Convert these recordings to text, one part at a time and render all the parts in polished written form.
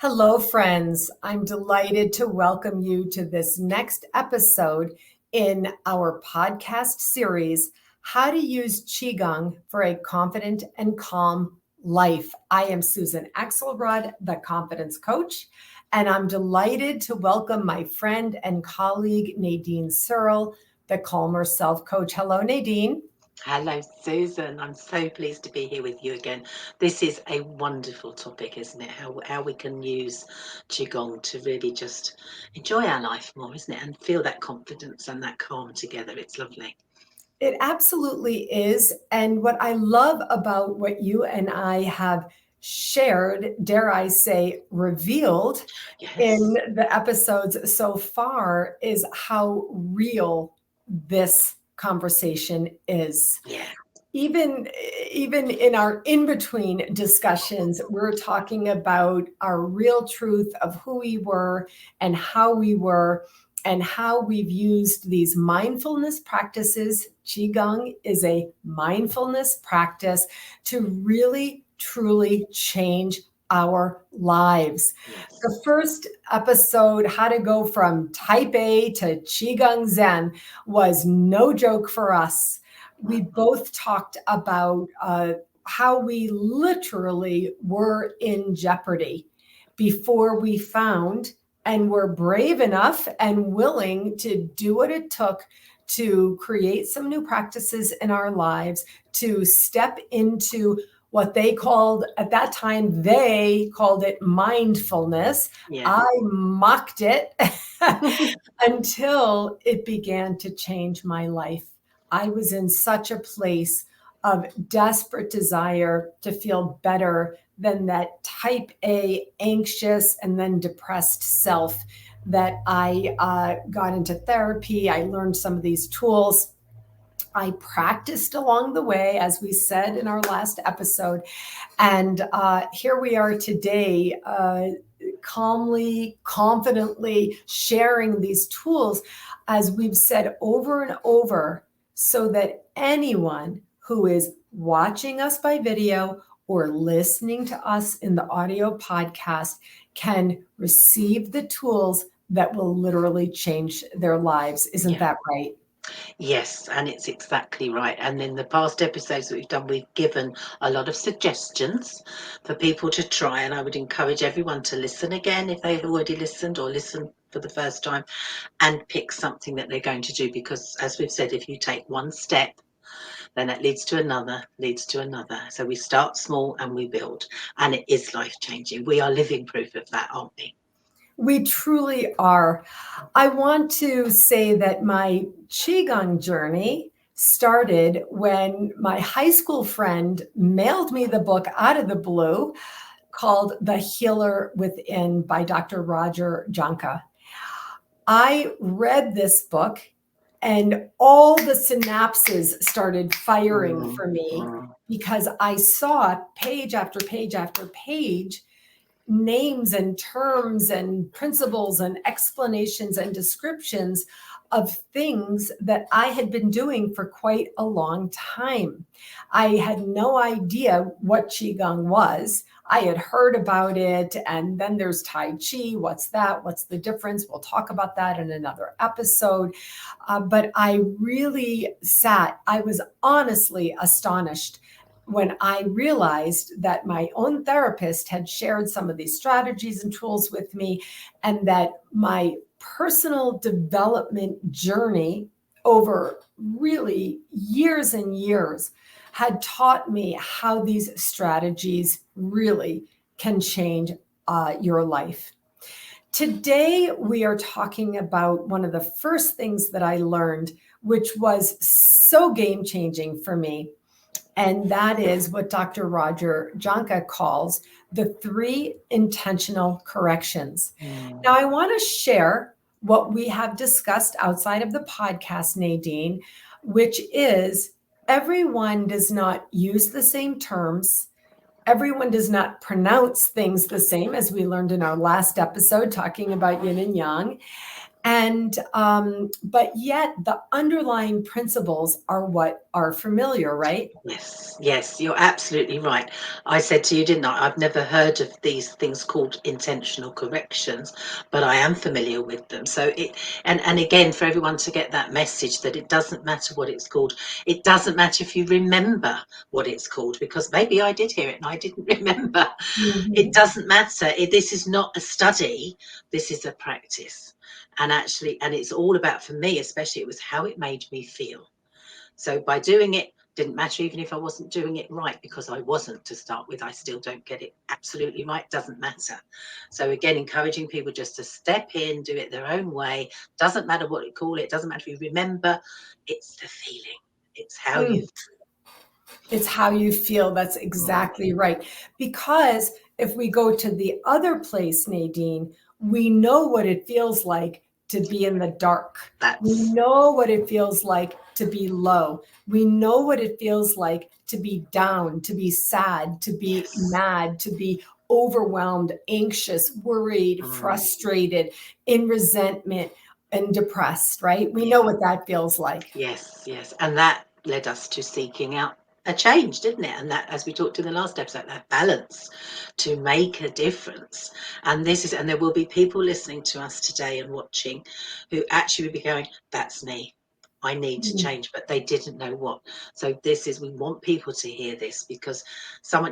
Hello, friends. I'm delighted to welcome you to this next episode in our podcast series, How to Use Qigong for a Confident and Calm Life. I am Susan Axelrod, the Confidence Coach, and I'm delighted to welcome my friend and colleague, Nadine Searle, the Calmer Self Coach. Hello, Nadine. Hello, Susan. I'm so pleased to be here with you again. This is a wonderful topic, isn't it? How we can use Qigong to really just enjoy our life more, isn't it? And feel that confidence and that calm together. It's lovely. It absolutely is. And what I love about what you and I have shared, dare I say, revealed in Yes. the episodes so far is how real this conversation is. Yeah. Even in our in-between discussions, we're talking about our real truth of who we were and how we were and how we've used these mindfulness practices. Qigong is a mindfulness practice to really, truly change our lives. Yes. The first episode, how to go from type A to Qigong Zen, was no joke for us. We both talked about how we literally were in jeopardy before we found and were brave enough and willing to do what it took to create some new practices in our lives, to step into what they called, at that time, they called it mindfulness. Yeah. I mocked it until it began to change my life. I was in such a place of desperate desire to feel better than that type A anxious and then depressed self that I got into therapy. I learned some of these tools. I practiced along the way, as we said in our last episode. And here we are today, calmly, confidently sharing these tools, as we've said over and over, so that anyone who is watching us by video or listening to us in the audio podcast can receive the tools that will literally change their lives. Isn't that right? Yes, and it's exactly right. And in the past episodes that we've done, we've given a lot of suggestions for people to try. And I would encourage everyone to listen again if they've already listened or listen for the first time and pick something that they're going to do. Because as we've said, if you take one step, then that leads to another, leads to another. So we start small and we build. And it is life changing. We are living proof of that, aren't we? We truly are. I want to say that my Qigong journey started when my high school friend mailed me the book out of the blue called The Healer Within by Dr. Jahnke. I read this book and all the synapses started firing for me because I saw page after page after page names and terms and principles and explanations and descriptions of things that I had been doing for quite a long time. I had no idea what Qigong was. I had heard about it, and then there's Tai Chi. What's that? What's the difference? We'll talk about that in another episode. But I really I was honestly astonished when I realized that my own therapist had shared some of these strategies and tools with me, and that my personal development journey over really years and years had taught me how these strategies really can change your life. Today, we are talking about one of the first things that I learned, which was so game-changing for me. And that is what Dr. Jahnke calls the 3 intentional corrections. Now, I want to share what we have discussed outside of the podcast, Nadine, which is everyone does not use the same terms. Everyone does not pronounce things the same, as we learned in our last episode talking about yin and yang. And but yet the underlying principles are what are familiar, right? Yes, you're absolutely right. I said to you, didn't I? I've never heard of these things called intentional corrections, but I am familiar with them. So and again, for everyone to get that message that it doesn't matter what it's called. It doesn't matter if you remember what it's called, because maybe I did hear it and I didn't remember. It Mhm. doesn't matter. This is not a study. This is a practice. And actually, and it's all about, for me especially, it was how it made me feel. So by doing it, didn't matter even if I wasn't doing it right, because I wasn't to start with. I still don't get it absolutely right, doesn't matter. So again, encouraging people just to step in, do it their own way. Doesn't matter what you call it, doesn't matter if you remember, it's the feeling. It's how you. It's how you feel. That's exactly right. Because if we go to the other place, Nadine, we know what it feels like to be in the dark. We That's know what it feels like to be low. We know what it feels like to be down, to be sad, to be yes. mad, to be overwhelmed, anxious, worried, Mm, frustrated, in resentment, and depressed, right? We yeah. know what that feels like. Yes. And that led us to seeking out a change, didn't it? And that, as we talked in the last episode, that balance to make a difference. And and there will be people listening to us today and watching who actually will be going, that's me. I need to Mm. change, but they didn't know what. So we want people to hear this, because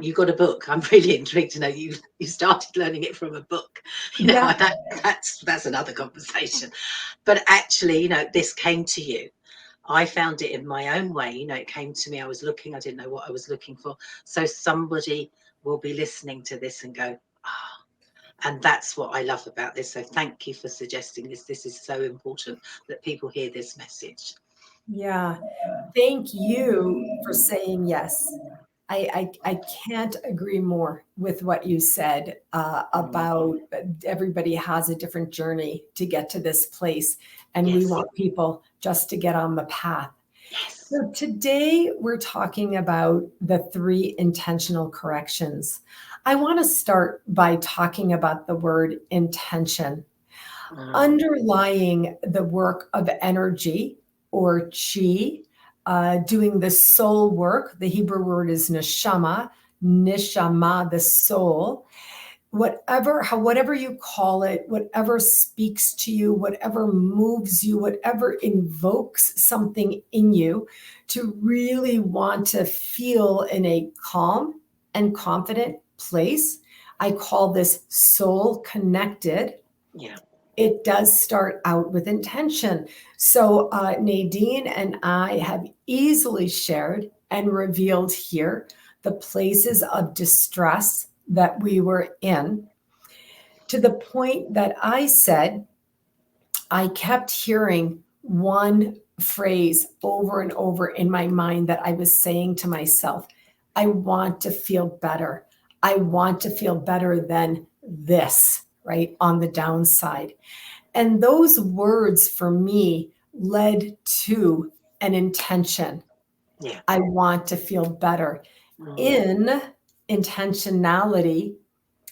you got a book. I'm really intrigued to know you started learning it from a book. Yeah. That's another conversation. But actually, this came to you. I found it in my own way. It came to me. I was looking, I didn't know what I was looking for. So somebody will be listening to this and go, ah, and that's what I love about this. So thank you for suggesting this. This is so important that people hear this message. Yeah. Thank you for saying yes. I can't agree more with what you said Mm, about everybody has a different journey to get to this place, and we yes, want people just to get on the path. yes. So today we're talking about the 3 intentional corrections. I want to start by talking about the word intention. Mm, Underlying the work of energy or chi, doing the soul work. The Hebrew word is nishama, the soul. Whatever you call it, whatever speaks to you, whatever moves you, whatever invokes something in you to really want to feel in a calm and confident place. I call this soul connected. yeah, It does start out with intention. So, Nadine and I have easily shared and revealed here the places of distress that we were in, to the point that I said I kept hearing one phrase over and over in my mind that I was saying to myself: I want to feel better. I want to feel better than this, right? On the downside. And those words for me led to an intention. yeah. I want to feel better. Mm, In intentionality,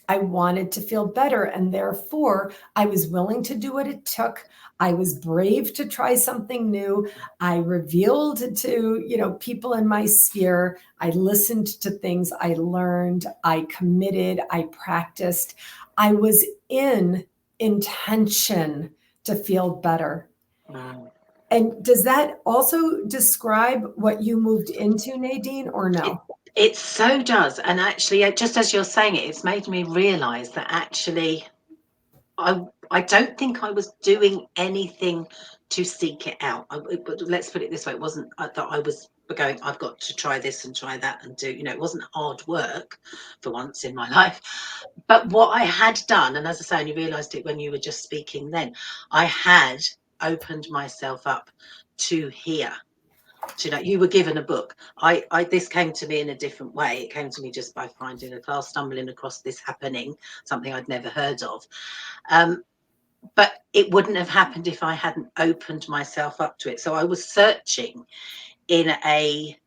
I wanted to feel better. And therefore, I was willing to do what it took. I was brave to try something new. I revealed to, people in my sphere. I listened to things I learned. I committed. I practiced. I was in intention to feel better. mm. And does that also describe what you moved into, Nadine, or It no? it so does. And actually, just as you're saying it, it's made me realize that actually I don't think I was doing anything to seek it out. But let's put it this way: it wasn't that I was going, I've got to try this and try that and do. It wasn't hard work for once in my life. But what I had done, and as I say, and you realised it when you were just speaking, then I had opened myself up to hear. You were given a book. This came to me in a different way. It came to me just by finding a class, stumbling across this happening, something I'd never heard of. Um, but it wouldn't have happened if I hadn't opened myself up to it. So I was searching in a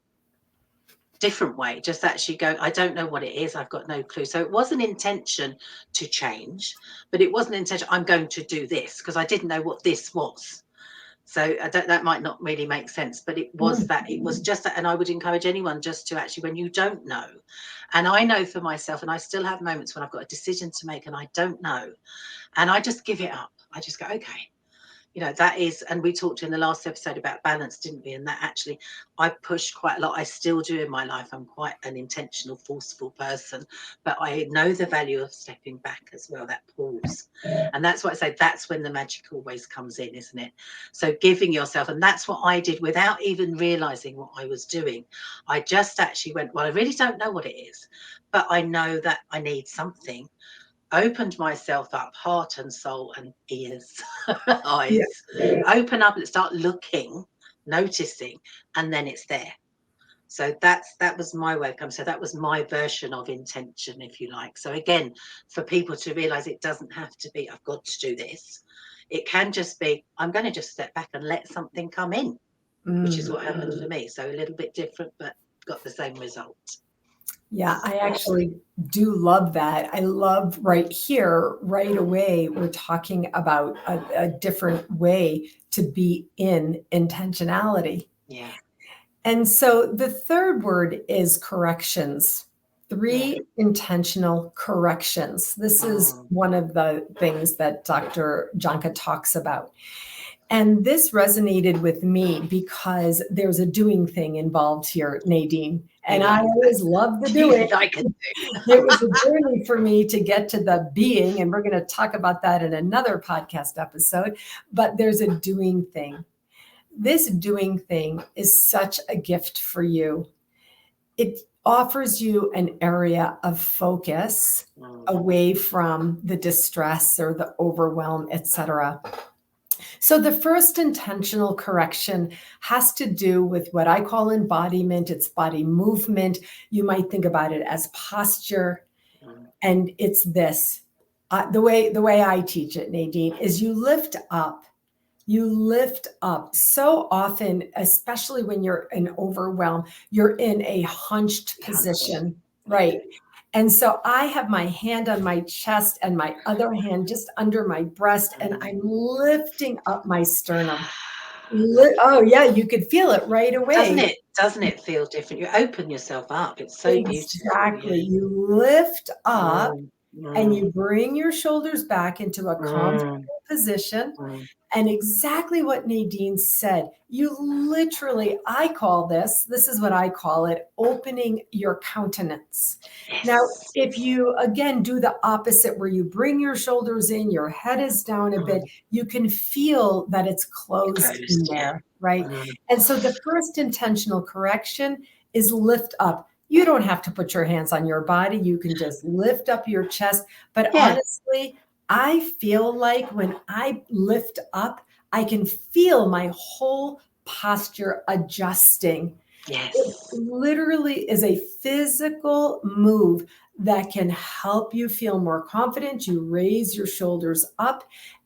different way, just actually going, I don't know what it is, I've got no clue. So it was an intention to change, but it wasn't an intention, I'm going to do this, because I didn't know what this was. So that might not really make sense, but it was just that. And I would encourage anyone just to actually, when you don't know, and I know for myself, and I still have moments when I've got a decision to make and I don't know, and I just give it up. I just go, okay, that is, and we talked in the last episode about balance, didn't we? And that actually, I push quite a lot. I still do in my life. I'm quite an intentional, forceful person, but I know the value of stepping back as well, that pause. And that's what I say, that's when the magic always comes in, isn't it? So giving yourself, and that's what I did without even realizing what I was doing. I just actually went, well, I really don't know what it is, but I know that I need something. Opened myself up, heart and soul and ears, eyes, open up and start looking, noticing, and then it's there. So that was my way of coming. So that was my version of intention, if you like. So again, for people to realize it doesn't have to be, I've got to do this. It can just be, I'm going to just step back and let something come in, which is what happened for me. So a little bit different, but got the same result. Yeah, I actually do love that. I love right here, right away, we're talking about a different way to be in intentionality. Yeah. And so the third word is corrections. 3 intentional corrections. This is one of the things that Dr. Jahnke talks about. And this resonated with me because there's a doing thing involved here, Nadine. And I always love the doing. It was a journey for me to get to the being, and we're going to talk about that in another podcast episode. But there's a doing thing. This doing thing is such a gift for you. It offers you an area of focus away from the distress or the overwhelm, etc. So the first intentional correction has to do with what I call embodiment. It's body movement. You might think about it as posture. And it's this. The way I teach it, Nadine, is you lift up. You lift up. So often, especially when you're in overwhelm, you're in a hunched position, right? And so I have my hand on my chest and my other hand just under my breast, and I'm lifting up my sternum. Oh yeah, you could feel it right away. Doesn't it feel different? You open yourself up. It's so beautiful. Exactly. You lift up and you bring your shoulders back into a comfortable position. And exactly what Nadine said, you literally, this is what I call it, opening your countenance. Yes. Now, if you, again, do the opposite where you bring your shoulders in, your head is down a bit, you can feel that it's closed in there, right? And so the first intentional correction is lift up. You don't have to put your hands on your body. You can just lift up your chest. But honestly, I feel like when I lift up, I can feel my whole posture adjusting. Yes. It literally is a physical move that can help you feel more confident. You raise your shoulders up,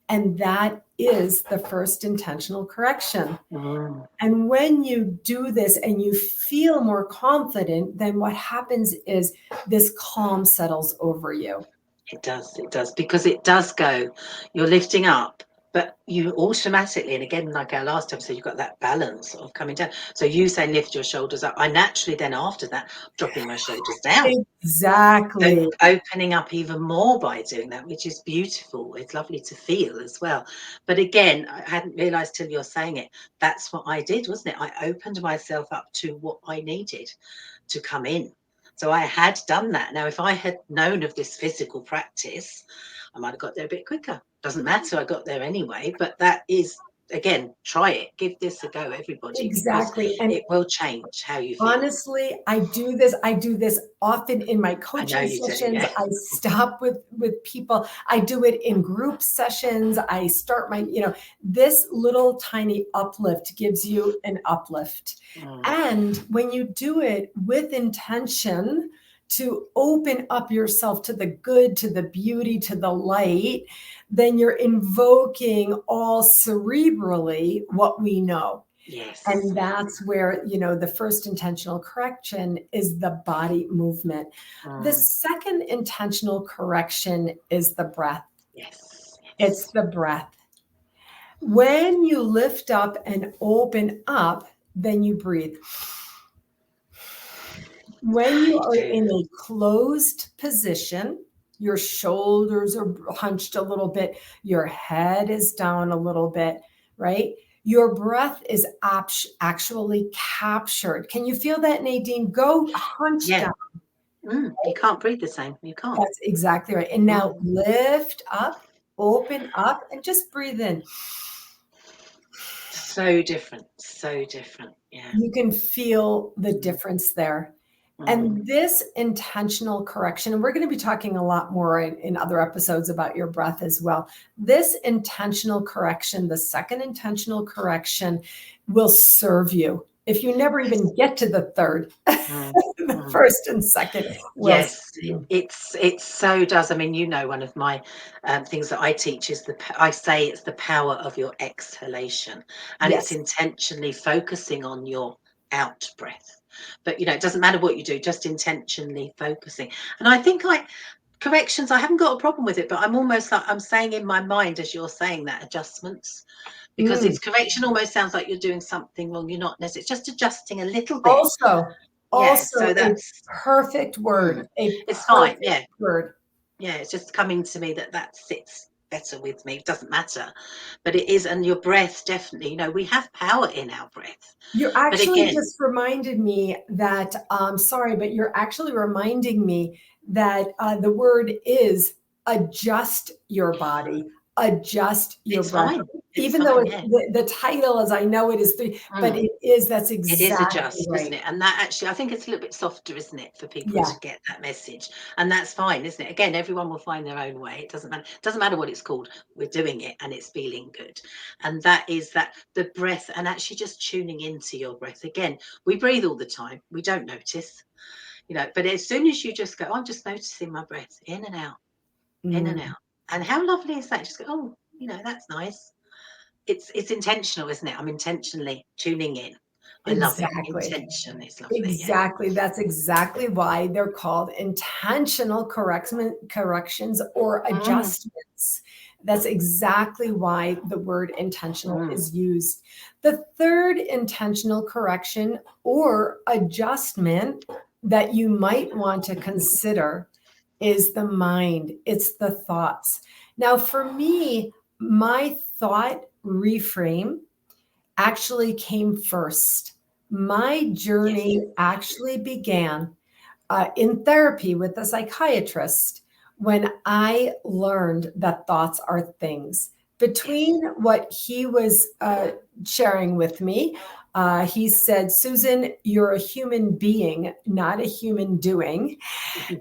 and that is the first intentional correction. And when you do this and you feel more confident, then what happens is this calm settles over you. It does, because it does go, you're lifting up, but you automatically, and again, like our last episode, you've got that balance of coming down. So you say lift your shoulders up. I naturally then after that, dropping my shoulders down. Exactly. So opening up even more by doing that, which is beautiful. It's lovely to feel as well. But again, I hadn't realized till you're saying it, that's what I did, wasn't it? I opened myself up to what I needed to come in. So I had done that. Now, if I had known of this physical practice, I might have got there a bit quicker. Doesn't matter, I got there anyway. But that is, again, try it. Give this a go, everybody. Exactly. And it will change how you feel. Honestly, I do this often in my coaching sessions. I stop with people. I do it in group sessions. I start this little tiny uplift gives you an uplift. And when you do it with intention to open up yourself to the good, to the beauty, to the light, then you're invoking all cerebrally what we know. Yes. And that's where, the first intentional correction is the body movement. The second intentional correction is the breath. Yes. It's the breath. When you lift up and open up, then you breathe. When you are in a closed position, your shoulders are hunched a little bit, your head is down a little bit, right? Your breath is actually captured. Can you feel that, Nadine? Go hunch down. You can't breathe the same. You can't. That's exactly right. And now lift up, open up, and just breathe in. So different. So different. Yeah. You can feel the difference there. And this intentional correction, and we're going to be talking a lot more in other episodes about your breath as well. This intentional correction, the second intentional correction, will serve you. If you never even get to the third, the first and second will serve you. It so does. I mean, one of my things that I teach is I say it's the power of your exhalation, and it's intentionally focusing on your out breath. But it doesn't matter what you do, just intentionally focusing. And I think corrections, I haven't got a problem with it, but I'm almost like I'm saying in my mind as you're saying that, adjustments, because it's correction almost sounds like you're doing something wrong. You're not necessarily, it's just adjusting a little bit. Also, so that's a perfect word. It's fine. Word. Yeah, it's just coming to me that sits better with me. It doesn't matter, but it is. And your breath, definitely. We have power in our breath. You actually just reminded me that, sorry, but you're actually reminding me that the word is adjust your body, adjust your breath. Even though the title, as I know it is but that's exactly it is adjust, right. Isn't it? And that actually, I think it's a little bit softer, isn't it, for people to get that message? And that's fine, isn't it? Again, everyone will find their own way. It doesn't matter. It doesn't matter what it's called. We're doing it, and it's feeling good. And that is the breath, and actually just tuning into your breath. Again, we breathe all the time. We don't notice, But as soon as you just go, I'm just noticing my breath in and out, in and out. And how lovely is that? Just go, that's nice. It's intentional, isn't it? I'm intentionally tuning in. I love it. Intention is lovely. Exactly. That's exactly why they're called intentional corrections or adjustments. That's exactly why the word intentional is used. The third intentional correction or adjustment that you might want to consider is the mind. It's the thoughts. Now, for me, my thought reframe actually came first. My journey actually began in therapy with a psychiatrist when I learned that thoughts are things. Between what he was sharing with me, he said, Susan, you're a human being, not a human doing.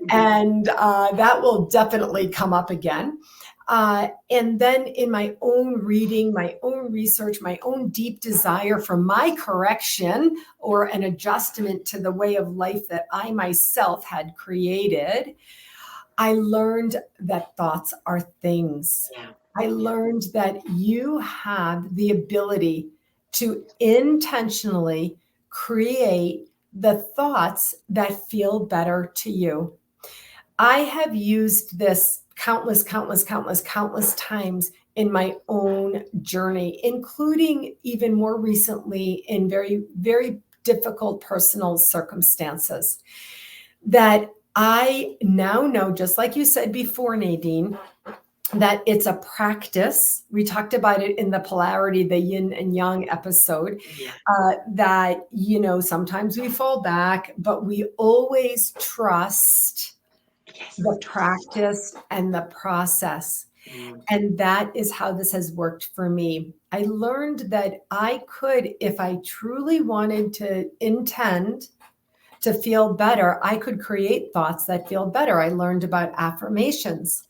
And that will definitely come up again. And then in my own reading, my own research, my own deep desire for my correction or an adjustment to the way of life that I myself had created, I learned that thoughts are things. I learned that you have the ability to intentionally create the thoughts that feel better to you. I have used this countless times in my own journey, including even more recently in very, very difficult personal circumstances that I now know, just like you said before, Nadine, that it's a practice. We talked about it in the polarity, the yin and yang episode, that, sometimes we fall back, but we always trust the practice and the process. And that is how this has worked for me. I learned that I could, if I truly wanted to intend to feel better, I could create thoughts that feel better. I learned about affirmations.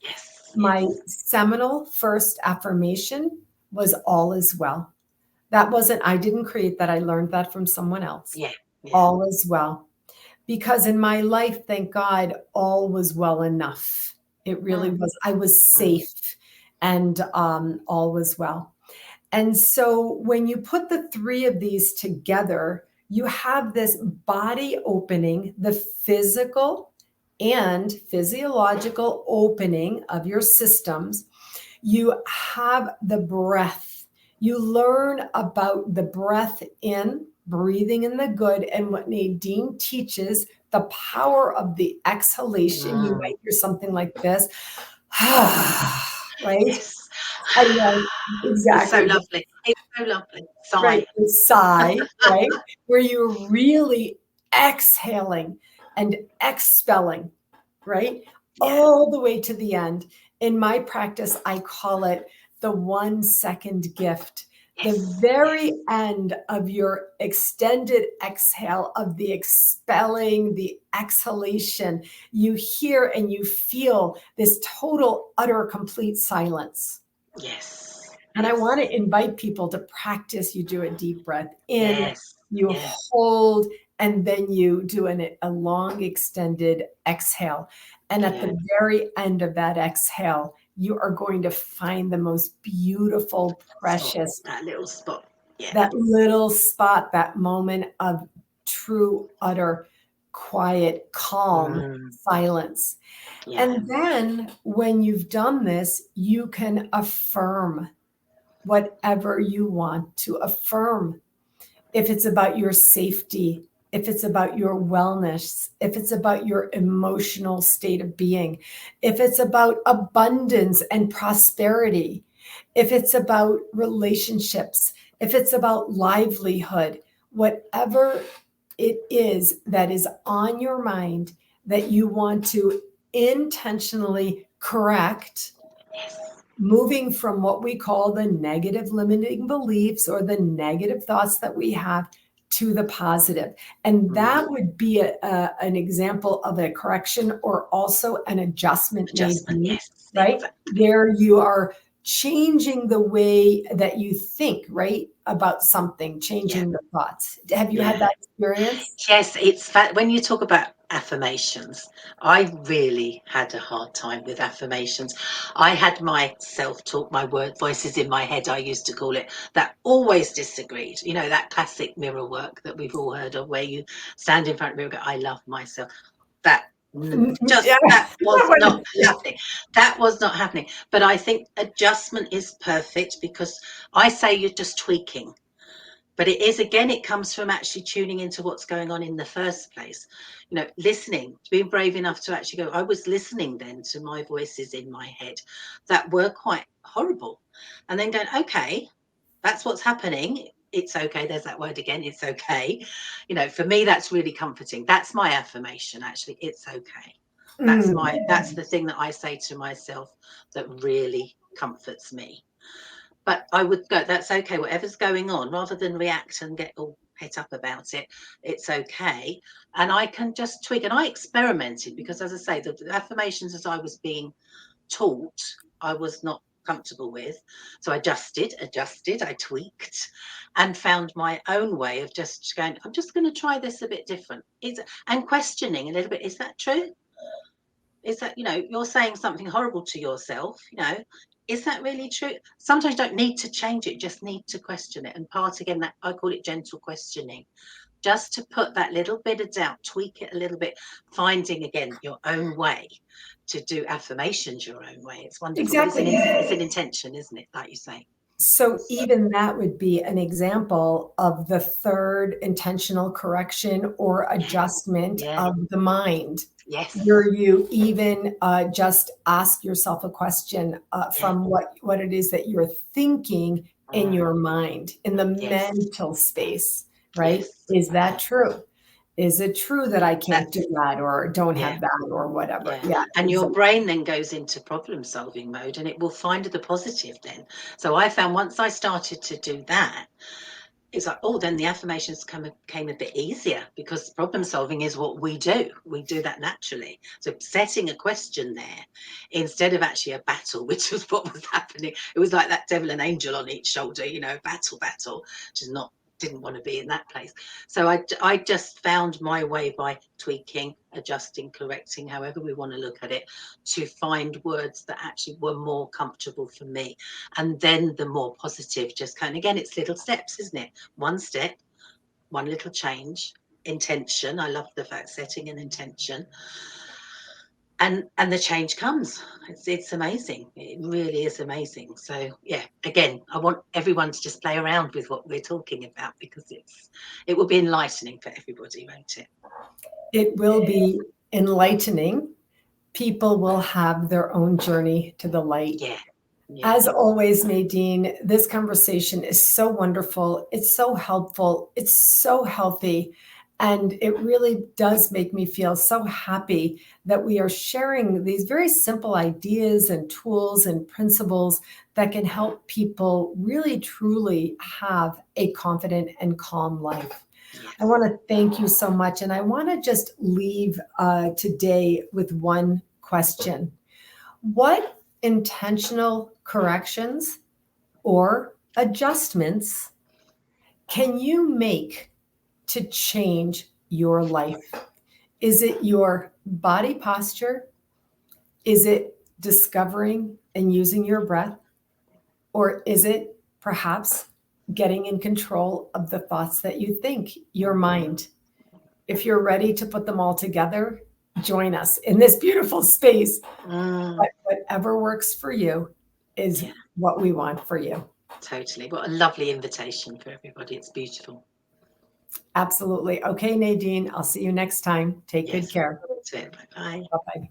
My seminal first affirmation was all is well. I didn't create that. I learned that from someone else. All is well. Because in my life, thank God, all was well enough. It really was. I was safe and all was well. And so when you put the three of these together, you have this body opening, the physical and physiological opening of your systems. You have the breath. You learn about the breath in, breathing in the good, and what Nadine teaches, the power of the exhalation. You might hear something like this, right? Yes. I know, It's so exactly. lovely. It's so lovely. Right, Sigh. the sigh, right? Where you're really exhaling and expelling, right? Yeah. All the way to the end. In my practice, I call it the 1 second gift. Yes. The very end of your extended exhale, of the expelling, the exhalation, you hear and you feel this total, utter, complete silence. Yes. And I Yes. want to invite people to practice. You do a deep breath in, Yes. you Yes. hold, and then you do a long extended exhale. And at the very end of that exhale, you are going to find the most beautiful, precious, That little spot. Yeah. that little spot, that moment of true, utter, quiet, calm silence. Yeah. And then when you've done this, you can affirm whatever you want to affirm. If it's about your safety, if it's about your wellness, if it's about your emotional state of being, if it's about abundance and prosperity, if it's about relationships, if it's about livelihood, whatever it is that is on your mind that you want to intentionally correct, Yes. moving from what we call the negative limiting beliefs or the negative thoughts that we have to the positive. And that would be an example of a correction or also an adjustment, Yes. right? Exactly. Where you are changing the way that you think, right? About something, changing the thoughts. Have you had that experience? Yes, it's when you talk about affirmations, I really had a hard time with affirmations. I had my self-talk, my word voices in my head, I used to call it, that always disagreed. You know, that classic mirror work that we've all heard of, where you stand in front of the mirror and go, I love myself. That that was not happening. That was not happening. But I think adjustment is perfect, because I say you're just tweaking. But it is, again, it comes from actually tuning into what's going on in the first place. You know, listening, being brave enough to actually go, I was listening then to my voices in my head that were quite horrible. And then going, okay, that's what's happening. It's okay. There's that word again. It's okay. You know, for me, that's really comforting. That's my affirmation, actually. It's okay. That's the thing that I say to myself that really comforts me. But I would go, that's okay, whatever's going on, rather than react and get all het up about it, it's okay. And I can just tweak. And I experimented, because, as I say, the affirmations as I was being taught, I was not comfortable with. So I adjusted, I tweaked, and found my own way of just going, I'm just going to try this a bit different. And questioning a little bit, is that true? Is that, you know, you're saying something horrible to yourself, you know, is that really true? Sometimes you don't need to change it, just need to question it. And part, again, that I call it gentle questioning, just to put that little bit of doubt, tweak it a little bit, finding, again, your own way to do affirmations your own way. It's wonderful, but Exactly. it's an intention, isn't it, like you say? So even that would be an example of the third intentional correction or adjustment Yeah. of the mind, Yes. where you even just ask yourself a question Yeah. from what it is that you're thinking in your mind, in the Yes. mental space, right? Yes. Is that true? Is it true that I can't That's do that or don't yeah. have that or whatever? Yeah, Yeah, and your exactly. brain then goes into problem solving mode, and it will find the positive then. So I found once I started to do that, it's like, oh, then the affirmations came a bit easier, because problem solving is what we do. We do that naturally. So setting a question there instead of actually a battle, which was what was happening. It was like that devil and angel on each shoulder, you know, battle, which is not didn't want to be in that place. So I just found my way by tweaking, adjusting, correcting, however we want to look at it, to find words that actually were more comfortable for me. And then the more positive just kind of, again, it's little steps, isn't it? One step, one little change, intention. I love the fact setting an intention. And the change comes. It's amazing. It really is amazing. So yeah, again, I want everyone to just play around with what we're talking about, because it will be enlightening for everybody, won't it? It will be enlightening. People will have their own journey to the light. Yeah. As always, Nadine, this conversation is so wonderful. It's so helpful. It's so healthy. And it really does make me feel so happy that we are sharing these very simple ideas and tools and principles that can help people really, truly have a confident and calm life. I want to thank you so much. And I want to just leave today with one question. What intentional corrections or adjustments can you make to change your life? Is it your body posture? Is it discovering and using your breath? Or is it perhaps getting in control of the thoughts that you think, your mind? If you're ready to put them all together, join us in this beautiful space. But whatever works for you is what we want for you. Totally. What a lovely invitation for everybody. It's beautiful. Absolutely. Okay, Nadine, I'll see you next time. Take good care. Bye-bye. Bye-bye.